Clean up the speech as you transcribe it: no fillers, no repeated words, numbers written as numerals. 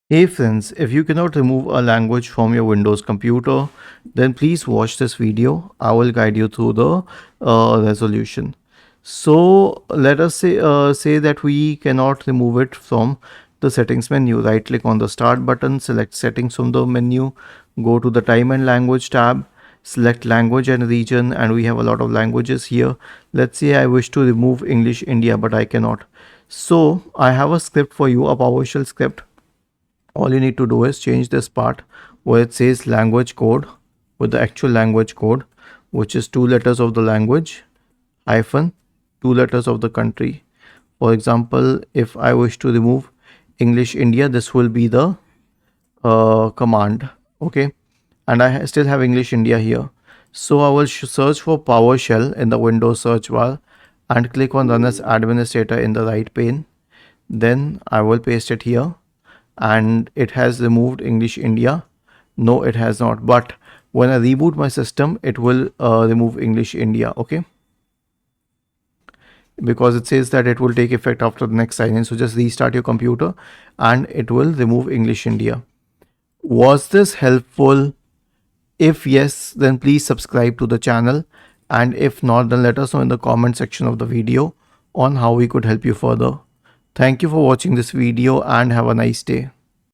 Hey friends, if you cannot remove a language from your Windows computer, then please watch this video. I will guide you through the resolution. So let us say that we cannot remove it from the settings menu. Right click on the start button, select settings from the menu, go to the time and language tab, select language and region, and we have a lot of languages here. Let's say I wish to remove English India, but I cannot. So I have a script for you, a PowerShell script. All you need to do is change this part where it says language code with the actual language code, which is 2 letters of the language hyphen 2 letters of the country. For example, if I wish to remove English India, this will be the command. Okay, and I still have English India here. So I will search for PowerShell in the Windows search bar and click on run as administrator in the right pane. Then I will paste it here, and it has removed English India. No, it has not, but when I reboot my system, it will remove English India. Okay, because it says that it will take effect after the next sign in. So just restart your computer and it will remove English India. Was this helpful? If yes, then please subscribe to the channel, and if not, then let us know in the comment section of the video on how we could help you further. Thank you for watching this video and have a nice day.